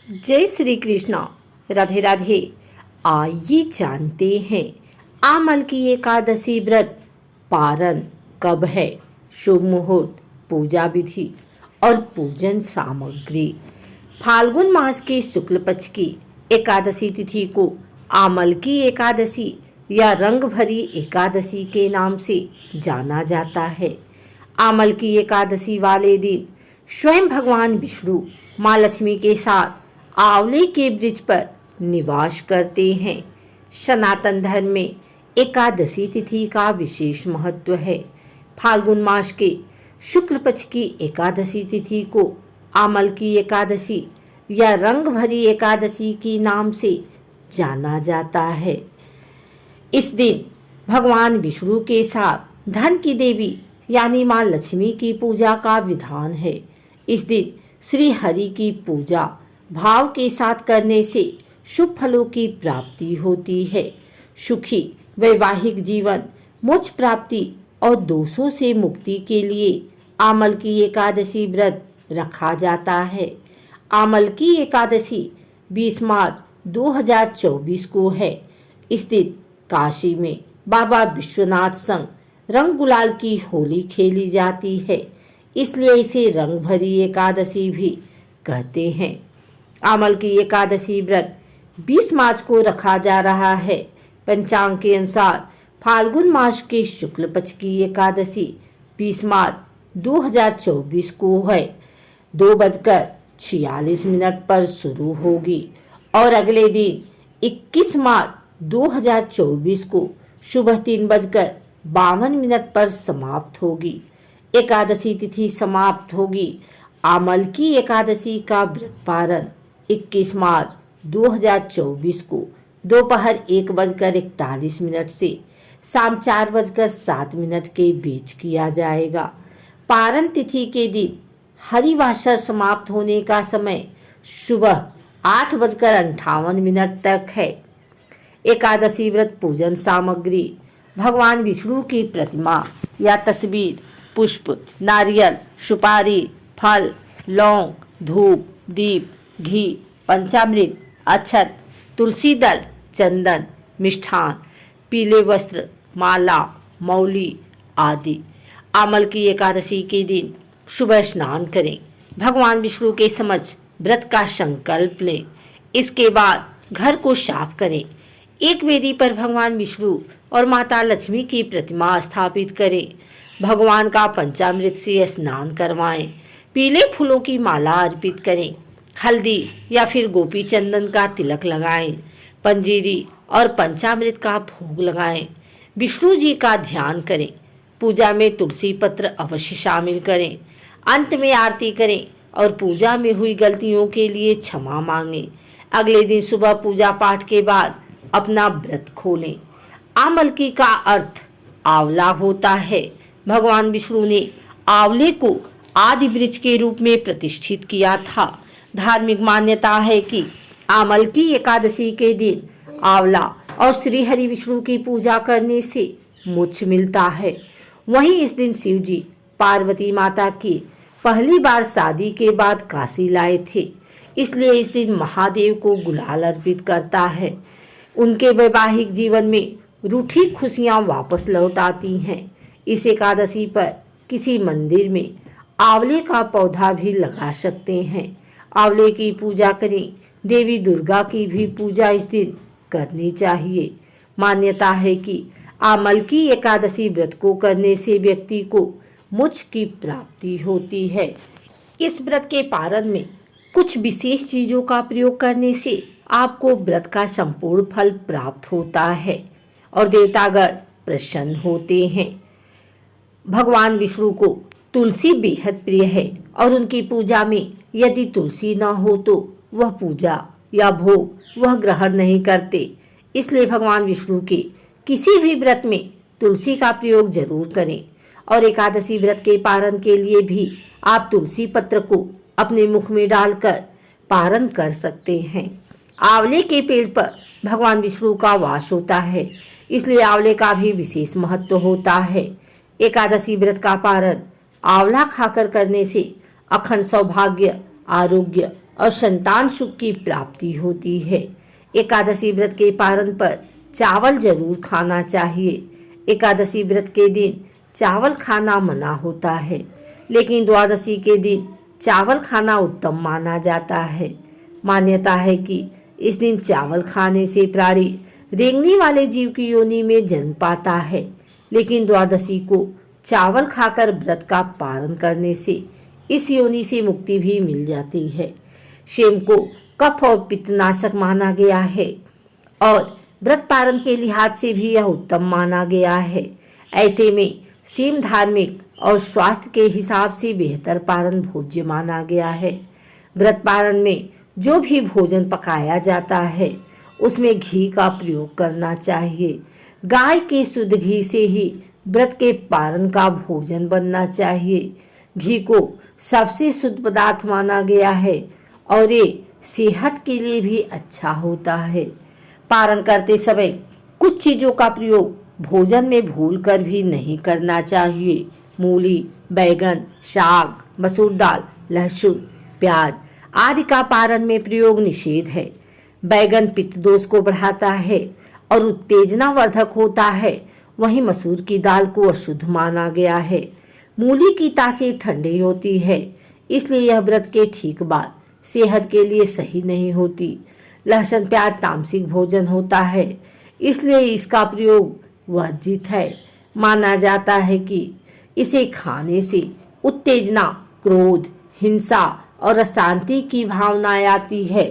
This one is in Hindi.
जय श्री कृष्णा। राधे राधे। आइए जानते हैं आमल की एकादशी व्रत पारण कब है, शुभ मुहूर्त, पूजा विधि और पूजन सामग्री। फाल्गुन मास के शुक्ल पक्ष की एकादशी तिथि को आमल की एकादशी या रंग भरी एकादशी के नाम से जाना जाता है। आमल की एकादशी वाले दिन स्वयं भगवान विष्णु माँ लक्ष्मी के साथ आंवले के वृक्ष पर निवास करते हैं। सनातन धर्म में एकादशी तिथि का विशेष महत्व है। फाल्गुन मास के शुक्ल पक्ष की एकादशी तिथि को आमल की एकादशी या रंग भरी एकादशी के नाम से जाना जाता है। इस दिन भगवान विष्णु के साथ धन की देवी यानी माँ लक्ष्मी की पूजा का विधान है। इस दिन श्री हरि की पूजा भाव के साथ करने से शुभ फलों की प्राप्ति होती है। सुखी वैवाहिक जीवन, मोक्ष प्राप्ति और दोषों से मुक्ति के लिए आमल की एकादशी व्रत रखा जाता है। आमल की एकादशी 20 मार्च 2024 को है। इस दिन काशी में बाबा विश्वनाथ संग रंग गुलाल की होली खेली जाती है, इसलिए इसे रंग भरी एकादशी भी कहते हैं। आमल की एकादशी व्रत 20 मार्च को रखा जा रहा है। पंचांग के अनुसार फाल्गुन मास के शुक्ल पक्ष की एकादशी 20 मार्च 2024 को है। 2:46 पर शुरू होगी और अगले दिन 21 मार्च 2024 को सुबह 3:52 पर समाप्त होगी। एकादशी तिथि समाप्त होगी। आमल की एकादशी का व्रत पारण 21 मार्च 2024 को दोपहर 1:41 से शाम 4:07 के बीच किया जाएगा। पारण तिथि के दिन हरिवासर समाप्त होने का समय सुबह 8:58 तक है। एकादशी व्रत पूजन सामग्री: भगवान विष्णु की प्रतिमा या तस्वीर, पुष्प, नारियल, सुपारी, फल, लौंग, धूप, दीप, घी, पंचामृत, अक्षत, तुलसी दल, चंदन, मिष्ठान, पीले वस्त्र, माला, मौली आदि। आमल की एकादशी के दिन सुबह स्नान करें, भगवान विष्णु के समक्ष व्रत का संकल्प लें। इसके बाद घर को साफ करें। एक वेदी पर भगवान विष्णु और माता लक्ष्मी की प्रतिमा स्थापित करें। भगवान का पंचामृत से स्नान करवाएं। पीले फूलों की माला अर्पित करें। हल्दी या फिर गोपी चंदन का तिलक लगाएं। पंजीरी और पंचामृत का भोग लगाएं। विष्णु जी का ध्यान करें। पूजा में तुलसी पत्र अवश्य शामिल करें। अंत में आरती करें और पूजा में हुई गलतियों के लिए क्षमा मांगें। अगले दिन सुबह पूजा पाठ के बाद अपना व्रत खोलें। आमल की का अर्थ आंवला होता है। भगवान विष्णु ने आंवले को आदि वृक्ष के रूप में प्रतिष्ठित किया था। धार्मिक मान्यता है कि आमल की एकादशी के दिन आंवला और श्री हरि विष्णु की पूजा करने से मोक्ष मिलता है। वहीं इस दिन शिव जी पार्वती माता की पहली बार शादी के बाद काशी लाए थे, इसलिए इस दिन महादेव को गुलाल अर्पित करता है। उनके वैवाहिक जीवन में रूठी खुशियां वापस लौट आती हैं। इस एकादशी पर किसी मंदिर में आंवले का पौधा भी लगा सकते हैं। आंवले की पूजा करें। देवी दुर्गा की भी पूजा इस दिन करनी चाहिए। मान्यता है कि आमल की एकादशी व्रत को करने से व्यक्ति को मोक्ष की प्राप्ति होती है। इस व्रत के पारण में कुछ विशेष चीजों का प्रयोग करने से आपको व्रत का संपूर्ण फल प्राप्त होता है और देवतागण प्रसन्न होते हैं। भगवान विष्णु को तुलसी बेहद प्रिय है और उनकी पूजा में यदि तुलसी न हो तो वह पूजा या भोग वह ग्रहण नहीं करते। इसलिए भगवान विष्णु के किसी भी व्रत में तुलसी का प्रयोग जरूर करें। और एकादशी व्रत के पारण के लिए भी आप तुलसी पत्र को अपने मुख में डालकर पारण कर सकते हैं। आंवले के पेड़ पर भगवान विष्णु का वास होता है, इसलिए आंवले का भी विशेष महत्व होता है। एकादशी व्रत का पारण आंवला खाकर करने से अखंड सौभाग्य, आरोग्य और संतान सुख की प्राप्ति होती है। एकादशी व्रत के पारण पर चावल जरूर खाना चाहिए। एकादशी व्रत के दिन चावल खाना मना होता है, लेकिन द्वादशी के दिन चावल खाना उत्तम माना जाता है। मान्यता है कि इस दिन चावल खाने से प्राणी रेंगने वाले जीव की योनि में जन्म पाता है, लेकिन द्वादशी को चावल खाकर व्रत का पारण करने से इस योनि से मुक्ति भी मिल जाती है। सेम को कफ और पित्तनाशक माना गया है और व्रत पारण के लिहाज से भी यह उत्तम माना गया है। ऐसे में सेम धार्मिक और स्वास्थ्य के हिसाब से बेहतर पारण भोज्य माना गया है। व्रत पारण में जो भी भोजन पकाया जाता है उसमें घी का प्रयोग करना चाहिए। गाय के शुद्ध घी से ही व्रत के पारण का भोजन बनना चाहिए। घी को सबसे शुद्ध पदार्थ माना गया है और ये सेहत के लिए भी अच्छा होता है। पारण करते समय कुछ चीज़ों का प्रयोग भोजन में भूलकर भी नहीं करना चाहिए। मूली, बैगन, साग, मसूर दाल, लहसुन, प्याज आदि का पारण में प्रयोग निषेध है। बैगन पित्त दोष को बढ़ाता है और उत्तेजनावर्धक होता है, वहीं मसूर की दाल को अशुद्ध माना गया है। मूली की तासीर ठंडी होती है, इसलिए यह व्रत के ठीक बाद सेहत के लिए सही नहीं होती। लहसुन प्याज तामसिक भोजन होता है, इसलिए इसका प्रयोग वर्जित है। माना जाता है कि इसे खाने से उत्तेजना, क्रोध, हिंसा और अशांति की भावना आती है।